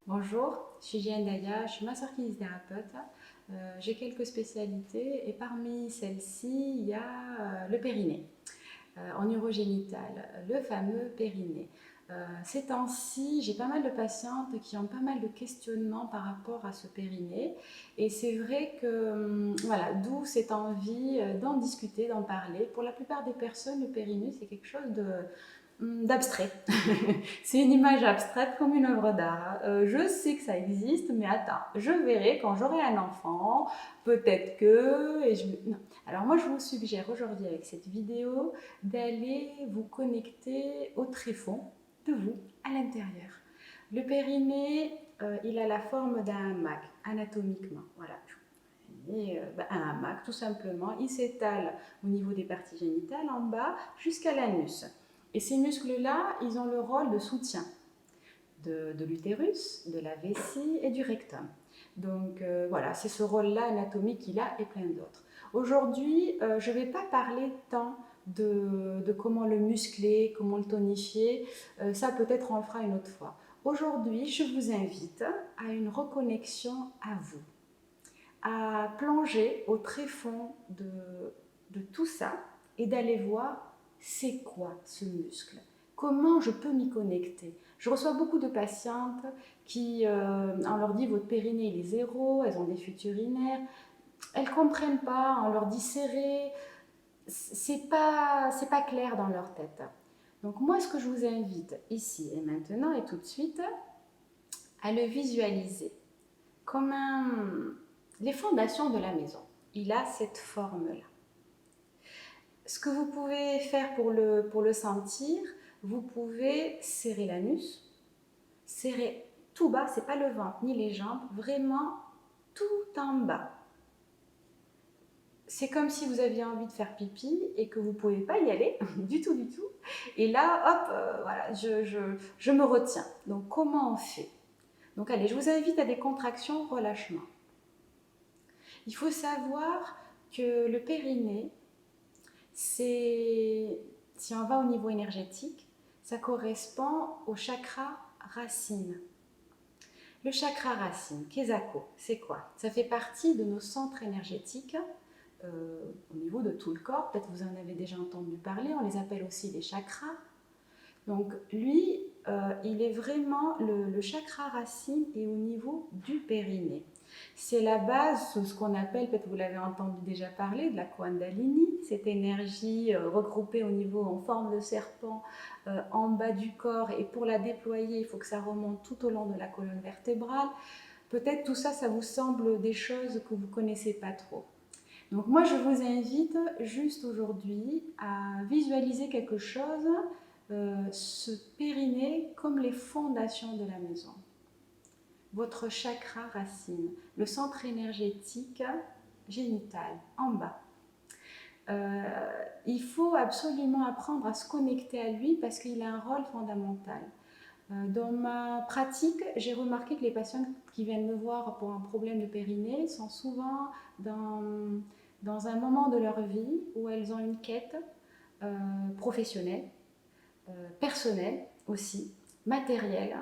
Bonjour, je suis Jeanne Daya, je suis masseur kinésithérapeute. J'ai quelques spécialités et parmi celles-ci, il y a le périnée en urogénital, le fameux périnée. Ces temps-ci, j'ai pas mal de patientes qui ont pas mal de questionnements par rapport à ce périnée et c'est vrai que voilà, d'où cette envie d'en discuter, d'en parler. Pour la plupart des personnes, le périnée, c'est quelque chose d'abstrait. C'est une image abstraite comme une œuvre d'art. Je sais que ça existe, mais attends, je verrai quand j'aurai un enfant, peut-être que... Non. Alors moi, je vous suggère aujourd'hui avec cette vidéo d'aller vous connecter au tréfonds de vous, à l'intérieur. Le périnée, il a la forme d'un hamac, anatomiquement. Voilà. Et, un hamac, tout simplement, il s'étale au niveau des parties génitales en bas jusqu'à l'anus. Et ces muscles-là, ils ont le rôle de soutien de l'utérus, de la vessie et du rectum. Donc voilà, c'est ce rôle-là anatomique qu'il a et plein d'autres. Aujourd'hui, je ne vais pas parler tant de comment le muscler, comment le tonifier. Ça, peut-être, on le fera une autre fois. Aujourd'hui, je vous invite à une reconnexion à vous, à plonger au tréfonds de tout ça et d'aller voir c'est quoi ce muscle, comment je peux m'y connecter. Je reçois beaucoup de patientes qui, on leur dit votre périnée il est zéro, elles ont des fuites urinaires, elles ne comprennent pas, on leur dit serré, c'est pas clair dans leur tête. Donc moi ce que je vous invite ici et maintenant et tout de suite à le visualiser comme les fondations de la maison. Il a cette forme-là. Ce que vous pouvez faire pour le sentir, vous pouvez serrer l'anus, serrer tout bas, c'est pas le ventre ni les jambes, vraiment tout en bas. C'est comme si vous aviez envie de faire pipi et que vous ne pouvez pas y aller, du tout, du tout. Et là, hop, voilà, je me retiens. Donc, comment on fait? Donc, allez, je vous invite à des contractions, relâchement. Il faut savoir que le périnée, c'est, si on va au niveau énergétique, ça correspond au chakra racine. Le chakra racine, Kesako, c'est quoi? Ça fait partie de nos centres énergétiques au niveau de tout le corps. Peut-être vous en avez déjà entendu parler, on les appelle aussi les chakras. Donc lui, il est vraiment, le chakra racine est au niveau du périnée. C'est la base de ce qu'on appelle, peut-être vous l'avez entendu déjà parler, de la Kundalini, cette énergie regroupée au niveau en forme de serpent en bas du corps. Et pour la déployer, il faut que ça remonte tout au long de la colonne vertébrale. Peut-être tout ça, ça vous semble des choses que vous ne connaissez pas trop. Donc moi, je vous invite juste aujourd'hui à visualiser quelque chose, ce périnée comme les fondations de la maison. Votre chakra racine, le centre énergétique génital, en bas. Il faut absolument apprendre à se connecter à lui parce qu'il a un rôle fondamental. Dans ma pratique, j'ai remarqué que les patients qui viennent me voir pour un problème de périnée sont souvent dans un moment de leur vie où elles ont une quête professionnelle, personnelle aussi, matérielle.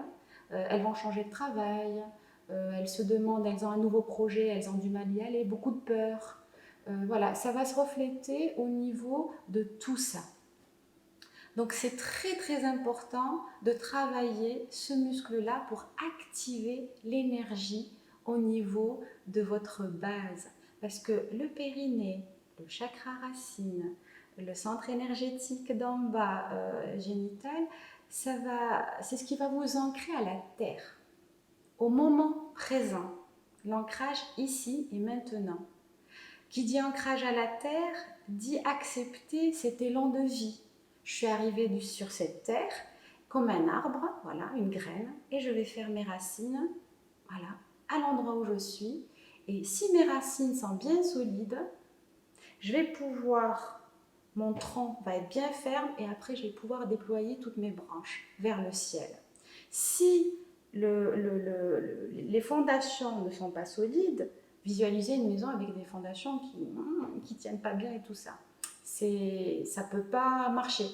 Elles vont changer de travail, elles se demandent, elles ont un nouveau projet, elles ont du mal y aller, beaucoup de peur. Voilà, ça va se refléter au niveau de tout ça. Donc c'est très très important de travailler ce muscle-là pour activer l'énergie au niveau de votre base. Parce que le périnée, le chakra racine, le centre énergétique d'en bas génital, c'est ce qui va vous ancrer à la terre, au moment présent. L'ancrage ici et maintenant. Qui dit ancrage à la terre, dit accepter cet élan de vie. Je suis arrivée sur cette terre comme un arbre, voilà, une graine, et je vais faire mes racines, voilà, à l'endroit où je suis. Et si mes racines sont bien solides, je vais pouvoir, mon tronc va être bien ferme, et après je vais pouvoir déployer toutes mes branches vers le ciel. Si les fondations ne sont pas solides, visualisez une maison avec des fondations qui tiennent pas bien et tout ça. Ça peut pas marcher.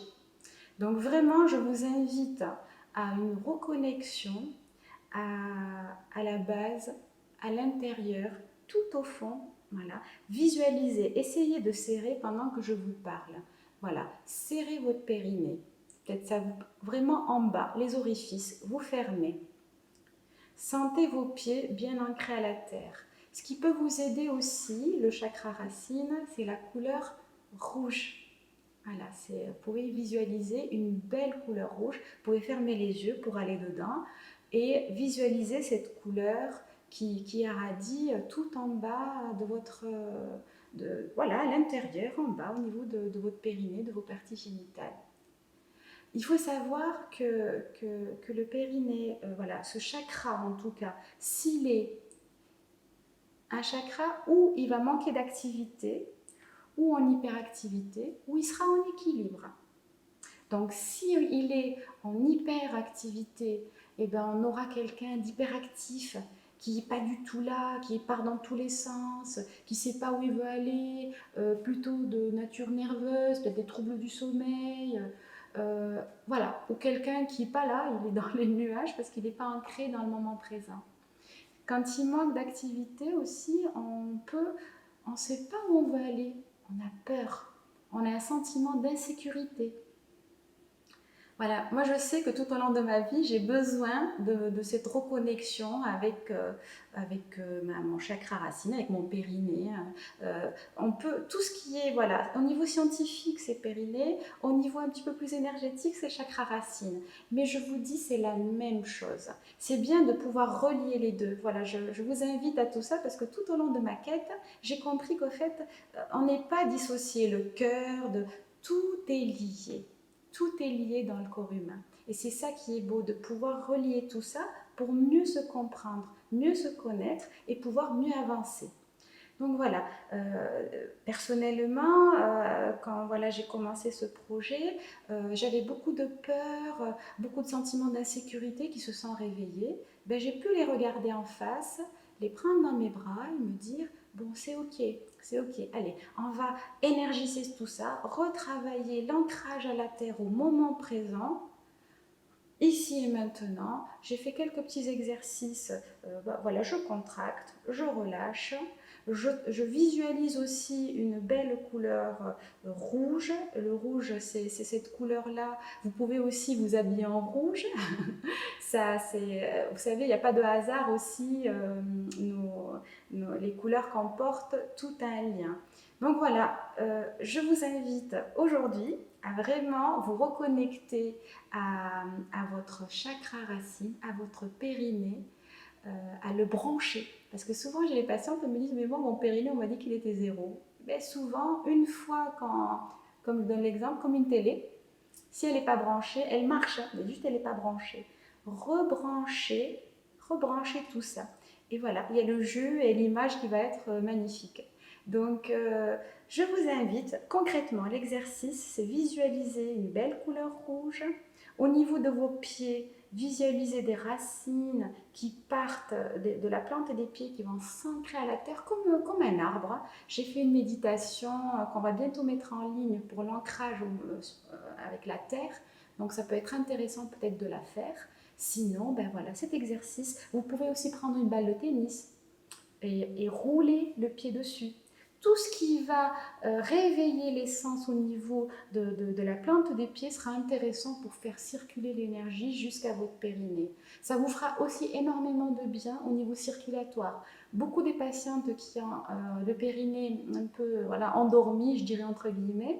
Donc vraiment, je vous invite à une reconnexion, à à la base, à l'intérieur, tout au fond. Voilà. Visualisez, essayez de serrer pendant que je vous parle. Voilà, serrez votre périnée. Peut-être ça vous, vraiment en bas, les orifices, vous fermez. Sentez vos pieds bien ancrés à la terre. Ce qui peut vous aider aussi, le chakra racine, c'est la couleur rouge. Voilà, vous pouvez visualiser une belle couleur rouge. Vous pouvez fermer les yeux pour aller dedans et visualiser cette couleur qui irradie tout en bas de votre... voilà, à l'intérieur, en bas, au niveau de votre périnée, de vos parties génitales. Il faut savoir que le périnée, voilà, ce chakra en tout cas, s'il est un chakra où il va manquer d'activité, ou en hyperactivité, ou il sera en équilibre. Donc s'il est en hyperactivité, eh ben, on aura quelqu'un d'hyperactif qui n'est pas du tout là, qui part dans tous les sens, qui ne sait pas où il veut aller, plutôt de nature nerveuse, peut-être des troubles du sommeil, voilà, ou quelqu'un qui n'est pas là, il est dans les nuages parce qu'il n'est pas ancré dans le moment présent. Quand il manque d'activité aussi, on ne sait pas où on veut aller, on a peur, on a un sentiment d'insécurité. Voilà, moi je sais que tout au long de ma vie, j'ai besoin de cette reconnexion avec mon chakra racine, avec mon périnée. On peut, tout ce qui est, voilà, au niveau scientifique, c'est périnée, au niveau un petit peu plus énergétique, c'est chakra racine. Mais je vous dis, c'est la même chose. C'est bien de pouvoir relier les deux. Voilà, je vous invite à tout ça parce que tout au long de ma quête, j'ai compris qu'au fait, on n'est pas dissocié le cœur, tout est lié. Tout est lié dans le corps humain. Et c'est ça qui est beau, de pouvoir relier tout ça pour mieux se comprendre, mieux se connaître et pouvoir mieux avancer. Donc voilà, personnellement, quand voilà, j'ai commencé ce projet, j'avais beaucoup de peur, beaucoup de sentiments d'insécurité qui se sont réveillés. Ben, j'ai pu les regarder en face, les prendre dans mes bras et me dire, bon, c'est ok, allez, on va énergiser tout ça, retravailler l'ancrage à la terre au moment présent, ici et maintenant. J'ai fait quelques petits exercices, voilà, je contracte, je relâche, je visualise aussi une belle couleur rouge. Le rouge, c'est cette couleur-là. Vous pouvez aussi vous habiller en rouge. Ça, vous savez, il n'y a pas de hasard aussi. Les couleurs qu'on porte, tout a un lien. Donc voilà, je vous invite aujourd'hui à vraiment vous reconnecter à votre chakra racine, à votre périnée, à le brancher. Parce que souvent, j'ai les patientes qui me disent, mais bon, mon périnée, on m'a dit qu'il était 0. Mais souvent, une fois, comme je donne l'exemple, comme une télé, si elle n'est pas branchée, elle marche, mais juste elle n'est pas branchée. Rebrancher tout ça. Et voilà, il y a le jeu et l'image qui va être magnifique. Donc, je vous invite concrètement, l'exercice, c'est visualiser une belle couleur rouge. Au niveau de vos pieds, visualisez des racines qui partent de la plante des pieds, qui vont s'ancrer à la terre comme un arbre. J'ai fait une méditation qu'on va bientôt mettre en ligne pour l'ancrage avec la terre. Donc ça peut être intéressant peut-être de la faire. Sinon, ben voilà, cet exercice, vous pouvez aussi prendre une balle de tennis et rouler le pied dessus. Tout ce qui va réveiller l'essence au niveau de la plante des pieds sera intéressant pour faire circuler l'énergie jusqu'à votre périnée. Ça vous fera aussi énormément de bien au niveau circulatoire. Beaucoup des patientes qui ont le périnée un peu voilà, endormi, je dirais entre guillemets,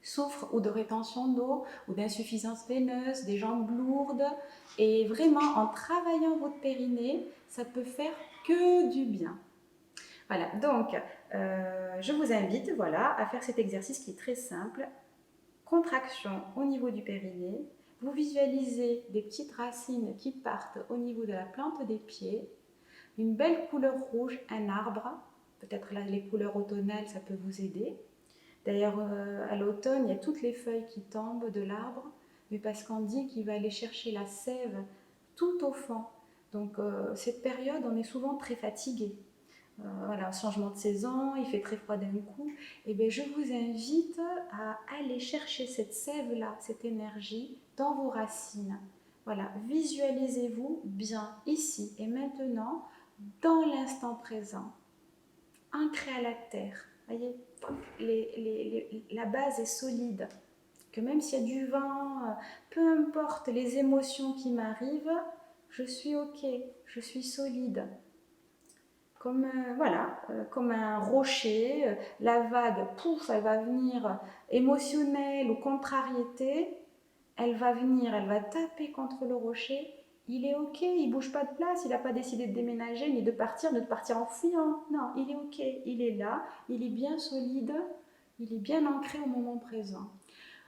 souffrent ou de rétention d'eau ou d'insuffisance veineuse, des jambes lourdes. Et vraiment, en travaillant votre périnée, ça peut faire que du bien. Voilà, donc je vous invite voilà, à faire cet exercice qui est très simple. Contraction au niveau du périnée. Vous visualisez des petites racines qui partent au niveau de la plante des pieds. Une belle couleur rouge, un arbre. Peut-être là, les couleurs automnales, ça peut vous aider. D'ailleurs, à l'automne, il y a toutes les feuilles qui tombent de l'arbre, mais parce qu'on dit qu'il va aller chercher la sève tout au fond. Donc, cette période, on est souvent très fatigué. Voilà, changement de saison, il fait très froid d'un coup. Et bien, je vous invite à aller chercher cette sève-là, cette énergie, dans vos racines. Voilà, visualisez-vous bien ici et maintenant, dans l'instant présent, ancré à la terre. Voyez, la base est solide. Que même s'il y a du vent, peu importe les émotions qui m'arrivent, je suis ok, je suis solide. Comme, voilà, comme un rocher, la vague, pouf, elle va venir émotionnelle ou contrariété, elle va venir, elle va taper contre le rocher. Il est ok, il bouge pas de place, il n'a pas décidé de déménager ni de partir en fuyant. Non, il est ok, il est là, il est bien solide, il est bien ancré au moment présent.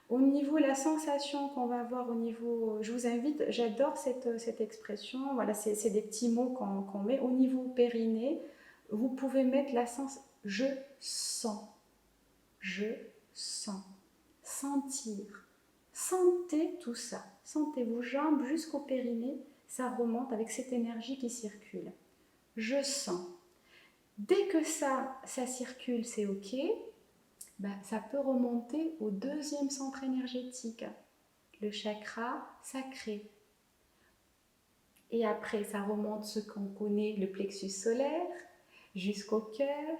Au niveau de la sensation qu'on va avoir au niveau, je vous invite, j'adore cette expression, voilà, c'est des petits mots qu'on met. Au niveau périnée, vous pouvez mettre la sens, je sens, je sens, sentir. Sentez tout ça, sentez vos jambes jusqu'au périnée, ça remonte avec cette énergie qui circule. Je sens. Dès que ça circule, c'est ok, ben, ça peut remonter au deuxième centre énergétique, le chakra sacré. Et après, ça remonte ce qu'on connaît, le plexus solaire, jusqu'au cœur,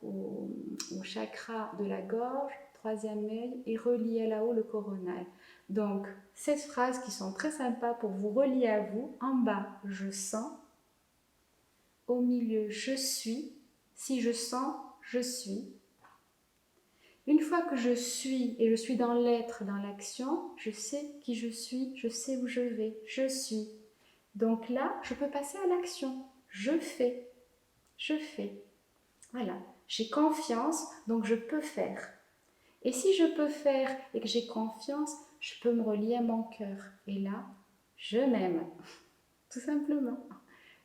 au chakra de la gorge, troisième œil, et relié là-haut le coronal. Donc, ces phrases qui sont très sympas pour vous relier à vous. En bas, je sens. Au milieu, je suis. Si je sens, je suis. Une fois que je suis et je suis dans l'être, dans l'action, je sais qui je suis, je sais où je vais, je suis. Donc là, je peux passer à l'action. Je fais. Je fais. Voilà. J'ai confiance, donc je peux faire. Et si je peux faire et que j'ai confiance, je peux me relier à mon cœur. Et là, je m'aime. Tout simplement.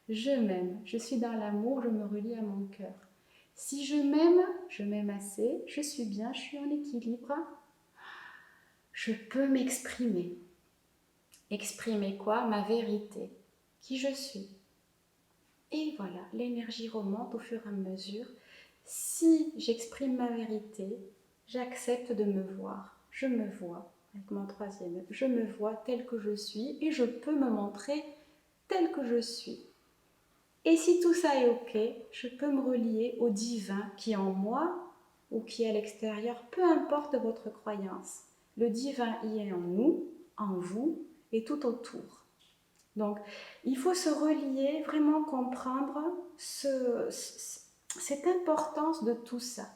Je m'aime. Je suis dans l'amour, je me relie à mon cœur. Si je m'aime assez, je suis bien, je suis en équilibre. Je peux m'exprimer. Exprimer quoi? Ma vérité. Qui je suis. Et voilà, l'énergie remonte au fur et à mesure. Si j'exprime ma vérité, j'accepte de me voir. Je me vois, avec mon troisième œil, je me vois tel que je suis et je peux me montrer tel que je suis. Et si tout ça est ok, je peux me relier au divin qui est en moi ou qui est à l'extérieur, peu importe votre croyance. Le divin y est en nous, en vous et tout autour. Donc, il faut se relier, vraiment comprendre cette importance de tout ça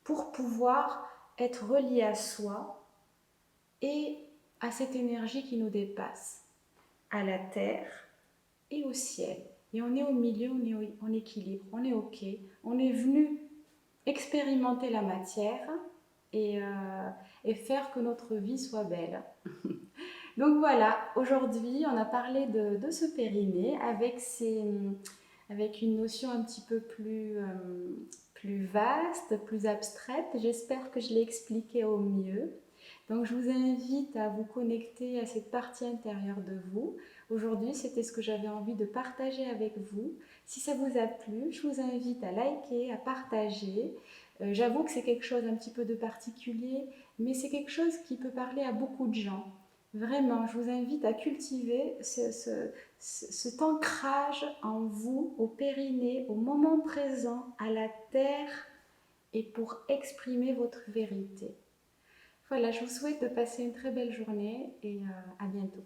pour pouvoir être relié à soi et à cette énergie qui nous dépasse, à la terre et au ciel. Et on est au milieu, on est en équilibre, on est ok, on est venu expérimenter la matière et faire que notre vie soit belle. Donc voilà, aujourd'hui on a parlé de ce périnée avec une notion un petit peu plus vaste, plus abstraite. J'espère que je l'ai expliqué au mieux. Donc je vous invite à vous connecter à cette partie intérieure de vous. Aujourd'hui, c'était ce que j'avais envie de partager avec vous. Si ça vous a plu, je vous invite à liker, à partager. J'avoue que c'est quelque chose un petit peu de particulier, mais c'est quelque chose qui peut parler à beaucoup de gens. Vraiment, je vous invite à cultiver cet ancrage en vous, au périnée, au moment présent, à la terre et pour exprimer votre vérité. Voilà, je vous souhaite de passer une très belle journée et à bientôt.